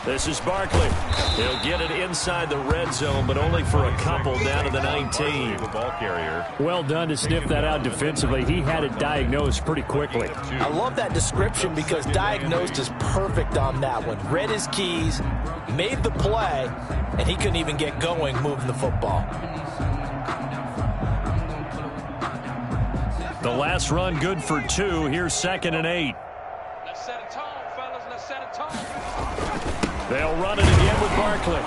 This is Barkley. He'll get it inside the red zone, but only for a couple down to the 19. The ball carrier. Well done to sniff that out defensively. He had it diagnosed pretty quickly. I love that description because diagnosed is perfect on that one. Read his keys, made the play, and he couldn't even get going moving the football. The last run good for 2. Here's 2nd and 8. Let's set a tone, fellas. Let's set a tone. They'll run it again with Barkley.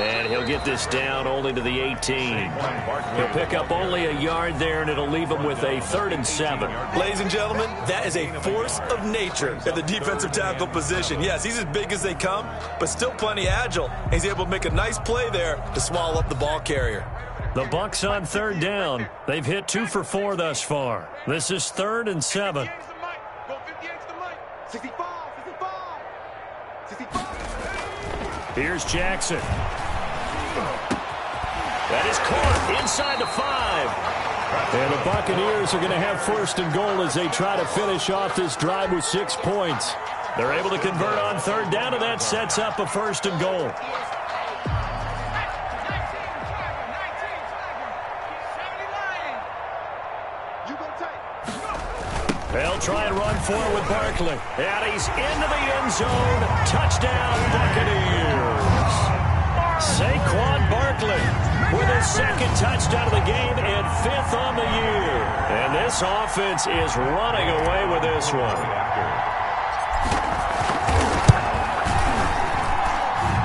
And he'll get this down only to the 18. He'll pick up only a yard there, and it'll leave him with a 3rd and 7. Ladies and gentlemen, that is a force of nature at the defensive tackle position. Yes, he's as big as they come, but still plenty agile. He's able to make a nice play there to swallow up the ball carrier. The Bucs on 3rd down. They've hit 2 for 4 thus far. This is 3rd and 7. 65. Here's Jackson. That is caught inside the 5. And the Buccaneers are going to have 1st and goal as they try to finish off this drive with 6 points. They're able to convert on 3rd down, and that sets up a 1st and goal. They'll try and run forward with Barkley. And he's into the end zone. Touchdown, Buccaneers. Saquon Barkley with his 2nd touchdown of the game and 5th on the year. And this offense is running away with this one.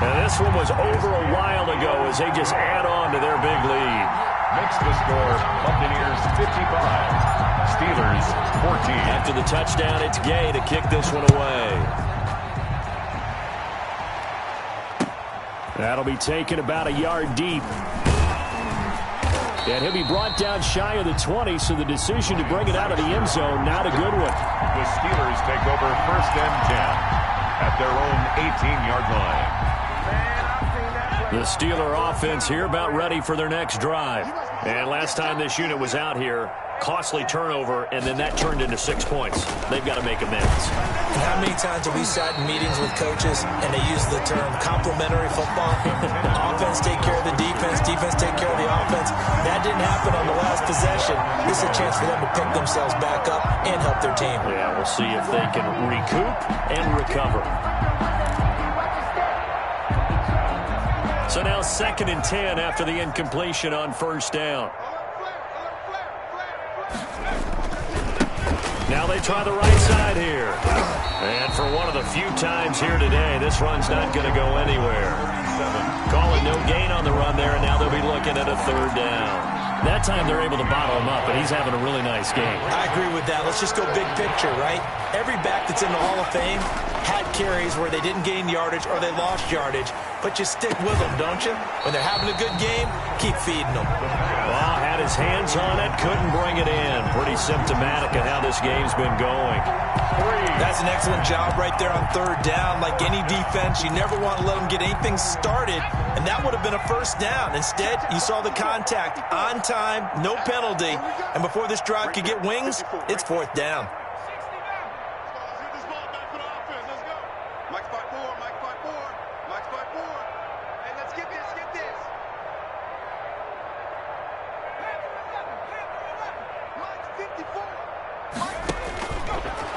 And this one was over a while ago as they just add on to their big lead. Makes the score Buccaneers 55. Steelers 14. After the touchdown, it's Gay to kick this one away. That'll be taken about a yard deep. And he'll be brought down shy of the 20, so the decision to bring it out of the end zone, not a good one. The Steelers take over 1st and 10 at their own 18-yard line. The Steeler offense here about ready for their next drive. And last time this unit was out here, costly turnover, and then that turned into 6 points. They've got to make amends. How many times have we sat in meetings with coaches and they use the term complementary football? Offense take care of the defense, defense take care of the offense. That didn't happen on the last possession. This is a chance for them to pick themselves back up and help their team. Yeah, we'll see if they can recoup and recover. So now 2nd and 10 after the incompletion on 1st down. Now they try the right side here. And for one of the few times here today, this run's not going to go anywhere. Call it no gain on the run there, and now they'll be looking at a 3rd down. That time they're able to bottle him up, and he's having a really nice game. I agree with that. Let's just go big picture, right? Every back that's in the Hall of Fame had carries where they didn't gain yardage or they lost yardage, but you stick with them, don't you? When they're having a good game, keep feeding them. Well, had his hands on it, couldn't bring it in. Pretty symptomatic of how this game's been going. That's an excellent job right there on 3rd down. Like any defense, you never want to let them get anything started, and that would have been a 1st down. Instead, you saw the contact on time, no penalty, and before this drive could get wings, it's 4th down.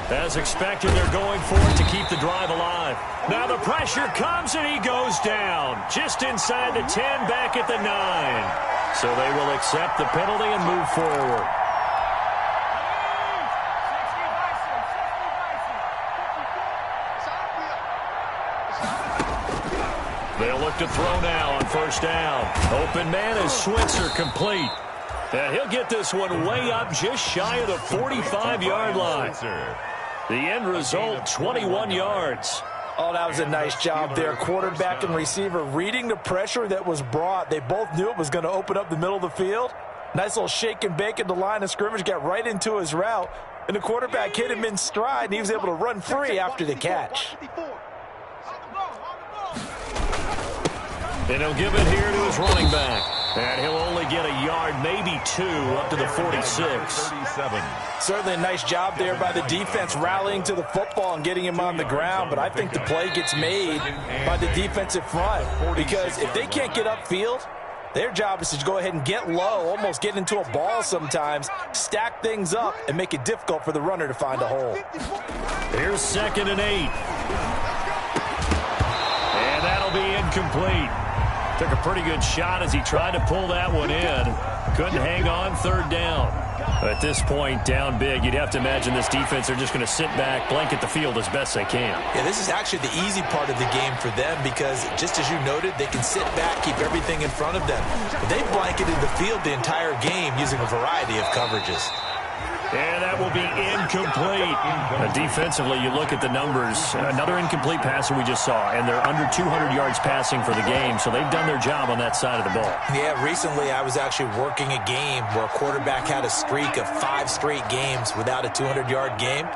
As expected, they're going for it to keep the drive alive. Now the pressure comes, and he goes down. Just inside the 10, back at the 9. So they will accept the penalty and move forward. They'll look to throw now on first down. Open man is Switzer, complete. And he'll get this one way up just shy of the 45-yard line. The end result, 21 yards. Oh, that was a nice job there. Quarterback and receiver reading the pressure that was brought. They both knew it was going to open up the middle of the field. Nice little shake and bake at the line of scrimmage, got right into his route. And the quarterback hit him in stride, and he was able to run free after the catch. And he'll give it here to his running back. And he'll only get a yard, maybe 2, up to the 46. Certainly a nice job there by the defense rallying to the football and getting him on the ground. But I think the play gets made by the defensive front. Because if they can't get upfield, their job is to go ahead and get low, almost get into a ball sometimes, stack things up, and make it difficult for the runner to find a hole. Here's 2nd and 8. And that'll be incomplete. Took a pretty good shot as he tried to pull that one in. Couldn't hang on, 3rd down. At this point, down big, you'd have to imagine this defense are just going to sit back, blanket the field as best they can. Yeah, this is actually the easy part of the game for them because, just as you noted, they can sit back, keep everything in front of them. But they blanketed the field the entire game using a variety of coverages. And that will be incomplete. Defensively, you look at the numbers. Another incomplete pass that we just saw, and they're under 200 yards passing for the game, so they've done their job on that side of the ball. Yeah, recently I was actually working a game where a quarterback had a streak of 5 straight games without a 200-yard game.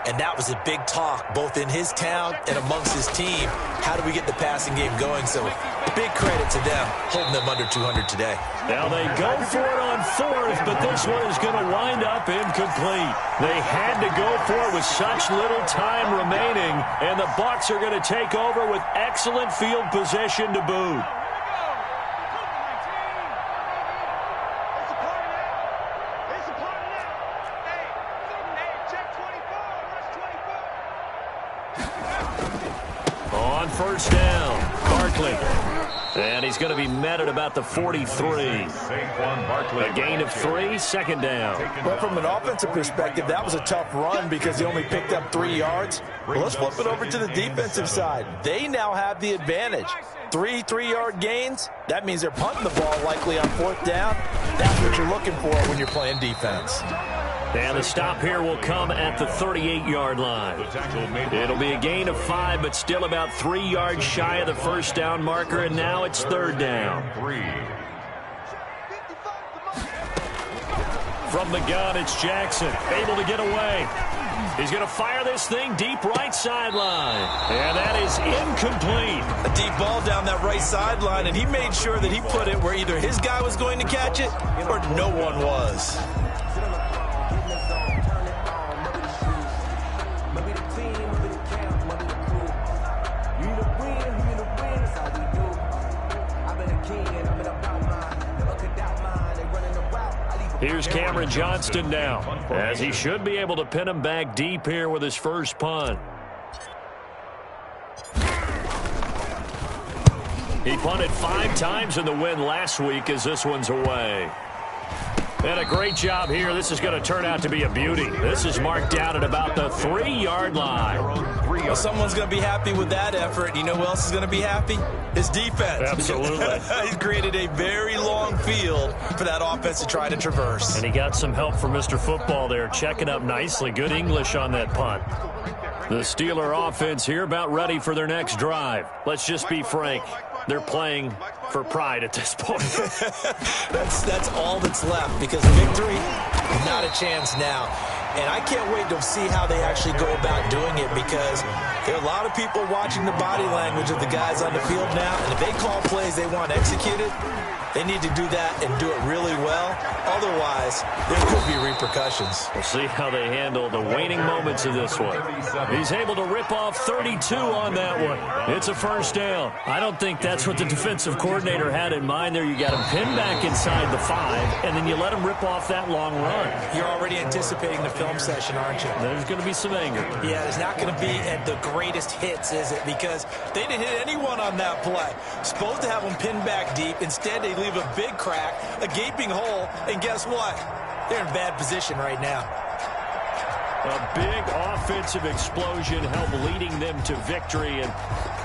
And that was a big talk, both in his town and amongst his team. How do we get the passing game going? So big credit to them, holding them under 200 today. Now they go for it on 4th, but this one is going to wind up incomplete. They had to go for it with such little time remaining, and the Bucs are going to take over with excellent field position to boot. On first down, Barkley. And he's going to be met at about the 43. A gain of 3, 2nd down. But from an offensive perspective, that was a tough run because he only picked up 3 yards. Well, let's flip it over to the defensive side. They now have the advantage. 3 3-yard gains, that means they're punting the ball likely on 4th down. That's what you're looking for when you're playing defense. And the stop here will come at the 38-yard line. It'll be a gain of 5, but still about 3 yards shy of the first down marker, and now it's 3rd down. From the gun, it's Jackson, able to get away. He's going to fire this thing deep right sideline. And that is incomplete. A deep ball down that right sideline, and he made sure that he put it where either his guy was going to catch it or no one was. Here's Cameron Johnston now, as he should be able to pin him back deep here with his first punt. He punted 5 times in the win last week as this one's away. And a great job here. This is going to turn out to be a beauty. This is marked down at about the 3-yard line. Well, someone's going to be happy with that effort. You know who else is going to be happy? His defense. Absolutely. He's created a very long field for that offense to try to traverse. And he got some help from Mr. Football there, checking up nicely. Good English on that punt. The Steeler offense here about ready for their next drive. Let's just be frank. They're playing for pride at this point. That's all that's left because victory, not a chance now. And I can't wait to see how they actually go about doing it because there are a lot of people watching the body language of the guys on the field now. And if they call plays they want executed, They need to do that and do it really well. Otherwise, there could be repercussions. We'll see how they handle the waning moments of this one. He's able to rip off 32 on that one. It's a first down. I don't think that's what the defensive coordinator had in mind there. You got him pinned back inside the 5, and then you let him rip off that long run. You're already anticipating the film session, aren't you? There's going to be some anger. Yeah, there's not going to be at the greatest hits, is it? Because they didn't hit anyone on that play. Supposed to have them pinned back deep. Instead, they leave a big crack, a gaping hole, and guess what? They're in bad position right now. A big offensive explosion helped leading them to victory, and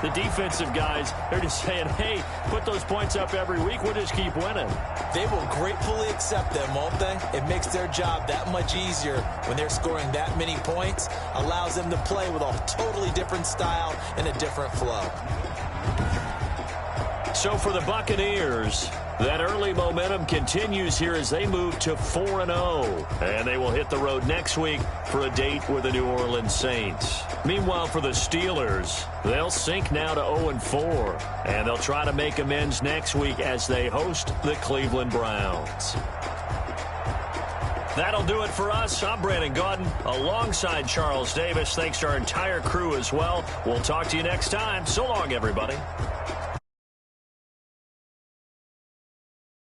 the defensive guys, they're just saying, hey, put those points up every week, we'll just keep winning. They will gratefully accept them, won't they? It makes their job that much easier when they're scoring that many points, allows them to play with a totally different style and a different flow. So for the Buccaneers, that early momentum continues here as they move to 4-0. And they will hit the road next week for a date with the New Orleans Saints. Meanwhile, for the Steelers, they'll sink now to 0-4. And they'll try to make amends next week as they host the Cleveland Browns. That'll do it for us. I'm Brandon Gaudin alongside Charles Davis. Thanks to our entire crew as well. We'll talk to you next time. So long, everybody.